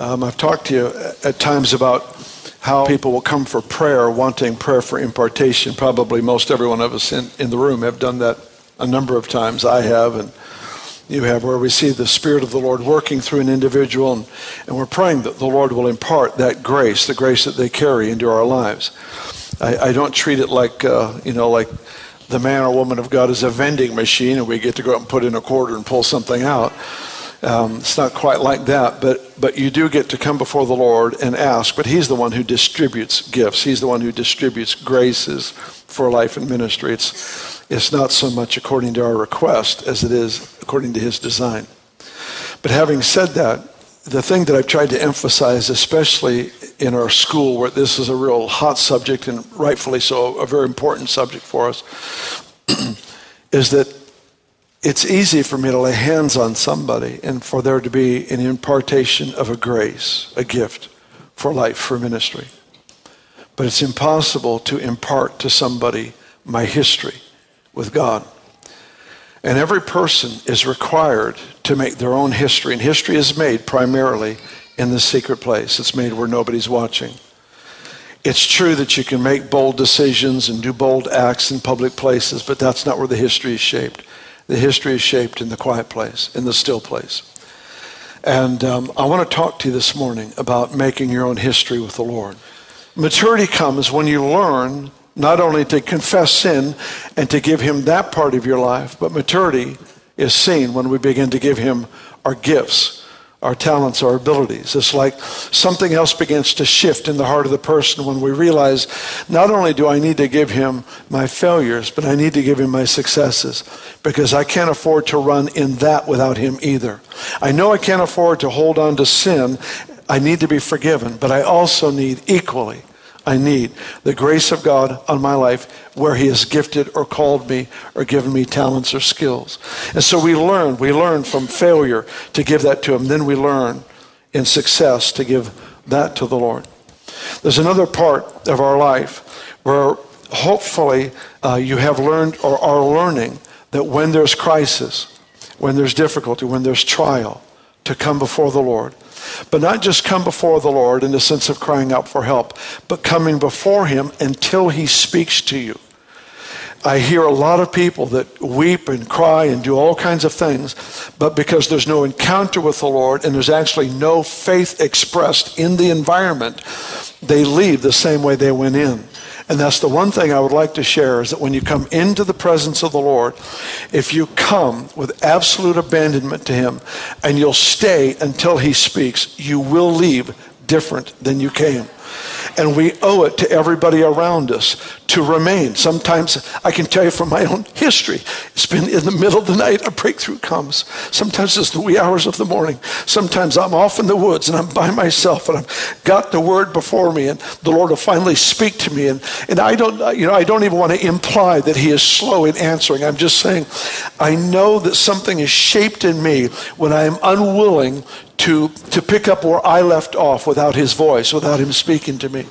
I've talked to you at times about how people will come for prayer, wanting prayer for impartation. Probably most every one of us in the room have done that a number of times. I have, and you have, where we see the Spirit of the Lord working through an individual, and we're praying that the Lord will impart that grace, the grace that they carry into our lives. I don't treat it like, like the man or woman of God is a vending machine and we get to go out and put in a quarter and pull something out. It's not quite like that, but you do get to come before the Lord and ask, but he's the one who distributes gifts. He's the one who distributes graces for life and ministry. It's not so much according to our request as it is according to his design. But having said that, the thing that I've tried to emphasize, especially in our school where this is a real hot subject and rightfully so, a very important subject for us, is that it's easy for me to lay hands on somebody and for there to be an impartation of a grace, a gift for life, for ministry. But it's impossible to impart to somebody my history with God. And every person is required to make their own history. And history is made primarily in the secret place. It's made where nobody's watching. It's true that you can make bold decisions and do bold acts in public places, but that's not where the history is shaped. The history is shaped in the quiet place, in the still place. And I want to talk to you this morning about making your own history with the Lord. Maturity comes when you learn not only to confess sin and to give him that part of your life, but maturity is seen when we begin to give him our gifts, our talents, our abilities. It's like something else begins to shift in the heart of the person when we realize not only do I need to give him my failures, but I need to give him my successes, because I can't afford to run in that without him either. I know I can't afford to hold on to sin. I need to be forgiven, but I also need equally, I need the grace of God on my life where he has gifted or called me or given me talents or skills. And so we learn from failure to give that to him. Then we learn in success to give that to the Lord. There's another part of our life where hopefully you have learned or are learning that when there's crisis, when there's difficulty, when there's trial, to come before the Lord. But not just come before the Lord in the sense of crying out for help, but coming before him until he speaks to you. I hear a lot of people that weep and cry and do all kinds of things, but because there's no encounter with the Lord and there's actually no faith expressed in the environment, they leave the same way they went in. And that's the one thing I would like to share, is that when you come into the presence of the Lord, if you come with absolute abandonment to him and you'll stay until he speaks, you will leave different than you came. And we owe it to everybody around us to remain. Sometimes I can tell you from my own history, it's been in the middle of the night a breakthrough comes. Sometimes it's the wee hours of the morning. Sometimes I'm off in the woods and I'm by myself and I've got the word before me and the Lord will finally speak to me. And I don't even want to imply that he is slow in answering. I'm just saying I know that something is shaped in me when I am unwilling to pick up where I left off without his voice, without him speaking to me.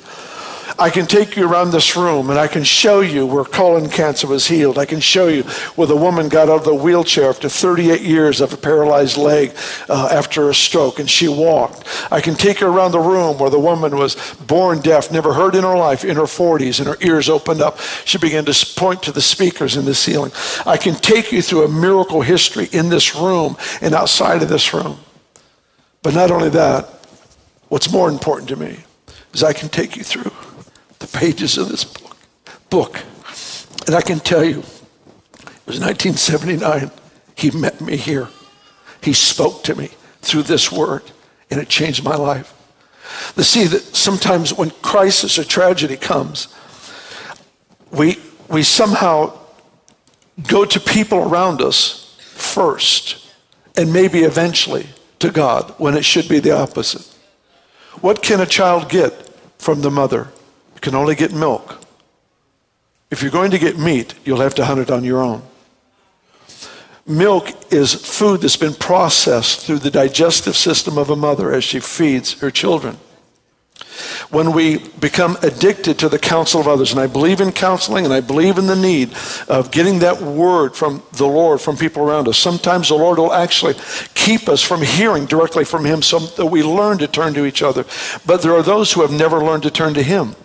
I can take you around this room and I can show you where colon cancer was healed. I can show you where the woman got out of the wheelchair after 38 years of a paralyzed leg after a stroke, and she walked. I can take you around the room where the woman was born deaf, never heard in her life, in her 40s, and her ears opened up. She began to point to the speakers in the ceiling. I can take you through a miracle history in this room and outside of this room. But not only that, what's more important to me is I can take you through the pages of this book. And I can tell you, it was 1979, he met me here. He spoke to me through this word, and it changed my life. To see that sometimes when crisis or tragedy comes, we somehow go to people around us first, and maybe eventually to God, when it should be the opposite. What can a child get from the mother? You can only get milk. If you're going to get meat, you'll have to hunt it on your own. Milk is food that's been processed through the digestive system of a mother as she feeds her children. when we become addicted to the counsel of others. And I believe in counseling, and I believe in the need of getting that word from the Lord, from people around us. Sometimes the Lord will actually keep us from hearing directly from him so that we learn to turn to each other. But there are those who have never learned to turn to him.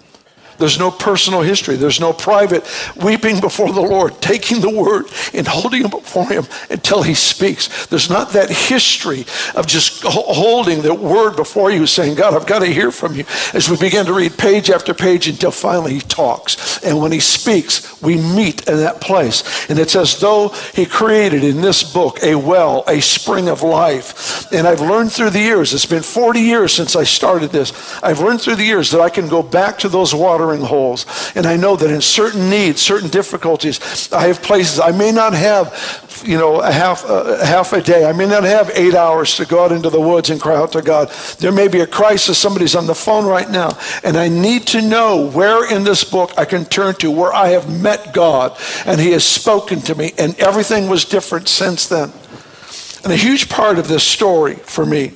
There's no personal history. There's no private weeping before the Lord, taking the word and holding it before him until he speaks. There's not that history of just holding the word before you saying, God, I've got to hear from you. As we begin to read page after page until finally he talks. And when he speaks, we meet in that place. And it's as though he created in this book a well, a spring of life. And I've learned through the years, it's been 40 years since I started this. I've learned through the years that I can go back to those watering holes. And I know that in certain needs, certain difficulties, I have places I may not have, half a day. I may not have 8 hours to go out into the woods and cry out to God. There may be a crisis. Somebody's on the phone right now. And I need to know where in this book I can turn to where I have met God and he has spoken to me. And everything was different since then. And a huge part of this story for me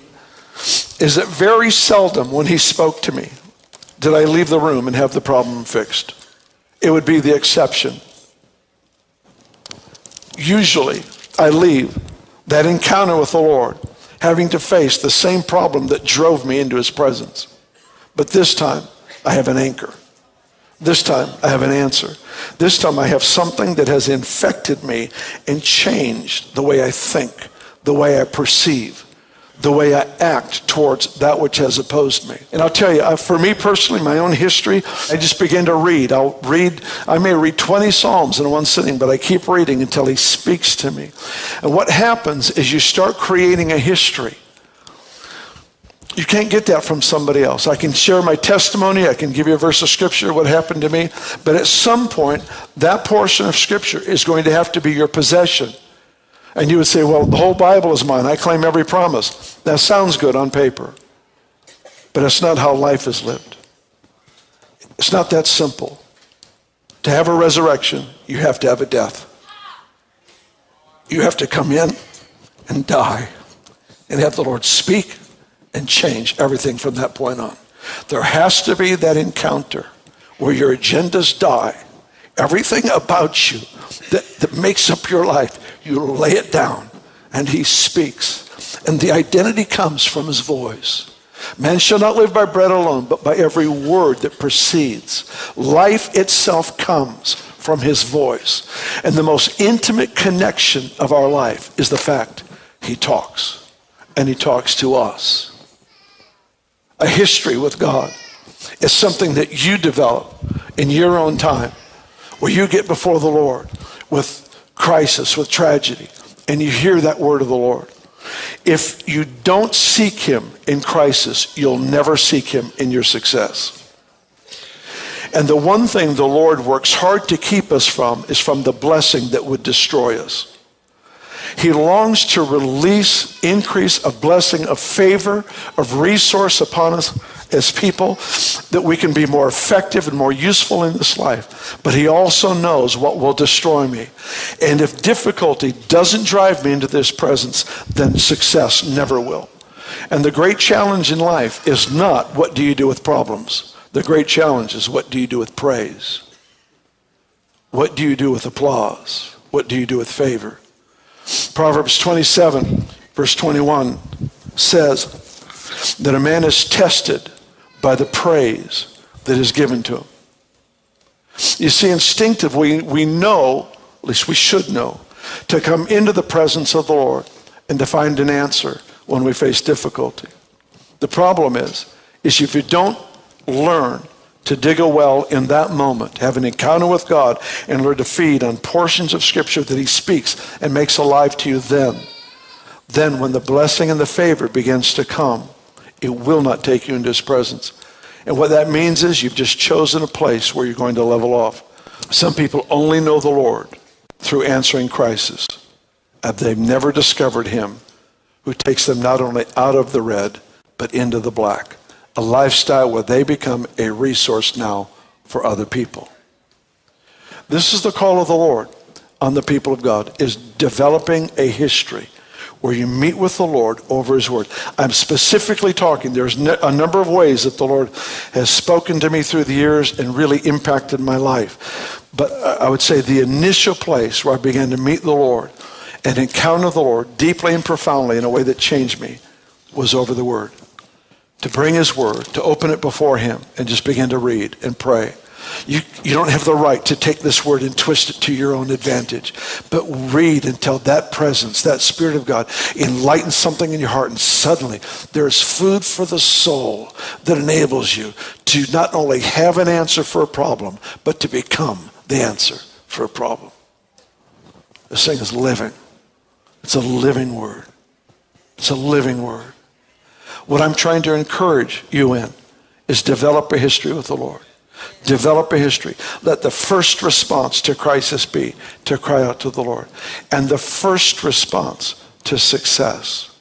is that very seldom when he spoke to me did I leave the room and have the problem fixed. It would be the exception. Usually, I leave that encounter with the Lord having to face the same problem that drove me into his presence. But this time, I have an anchor. This time, I have an answer. This time, I have something that has infected me and changed the way I think, the way I perceive, the way I act towards that which has opposed me. And I'll tell you, for me personally, my own history, I just begin to read. I may read 20 Psalms in one sitting, but I keep reading until he speaks to me. And what happens is you start creating a history. You can't get that from somebody else. I can share my testimony. I can give you a verse of scripture, what happened to me. But at some point, that portion of scripture is going to have to be your possession. And you would say, well, the whole Bible is mine. I claim every promise. That sounds good on paper. But it's not how life is lived. It's not that simple. To have a resurrection, you have to have a death. You have to come in and die and have the Lord speak and change everything from that point on. There has to be that encounter where your agendas die. Everything about you that makes up your life, you lay it down and he speaks. And the identity comes from his voice. Man shall not live by bread alone, but by every word that proceeds. Life itself comes from his voice. And the most intimate connection of our life is the fact he talks. And he talks to us. A history with God is something that you develop in your own time, where you get before the Lord with crisis, with tragedy, and you hear that word of the Lord. If you don't seek him in crisis, you'll never seek him in your success. And the one thing the Lord works hard to keep us from is from the blessing that would destroy us. He longs to release increase of blessing, of favor, of resource upon us as people, that we can be more effective and more useful in this life. But he also knows what will destroy me. And if difficulty doesn't drive me into this presence, then success never will. And the great challenge in life is not what do you do with problems. The great challenge is what do you do with praise? What do you do with applause? What do you do with favor? Proverbs 27, verse 21 says that a man is tested by the praise that is given to him. You see, instinctively, we know, at least we should know, to come into the presence of the Lord and to find an answer when we face difficulty. The problem is if you don't learn to dig a well in that moment, have an encounter with God, and learn to feed on portions of Scripture that he speaks and makes alive to you then when the blessing and the favor begins to come, it will not take you into his presence. And what that means is you've just chosen a place where you're going to level off. Some people only know the Lord through answering crisis, and they've never discovered him who takes them not only out of the red, but into the black. A lifestyle where they become a resource now for other people. This is the call of the Lord on the people of God, is developing a history where you meet with the Lord over his word. I'm specifically talking, there's a number of ways that the Lord has spoken to me through the years and really impacted my life. But I would say the initial place where I began to meet the Lord and encounter the Lord deeply and profoundly in a way that changed me was over the word. To bring his word, to open it before him and just begin to read and pray. You don't have the right to take this word and twist it to your own advantage. But read until that presence, that Spirit of God, enlightens something in your heart. And suddenly there's food for the soul that enables you to not only have an answer for a problem, but to become the answer for a problem. This thing is living. It's a living word. It's a living word. What I'm trying to encourage you in is develop a history with the Lord. Develop a history. Let the first response to crisis be to cry out to the Lord. And the first response to success,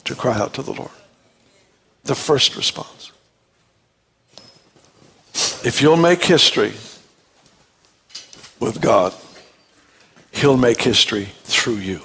to cry out to the Lord. The first response. If you'll make history with God, he'll make history through you.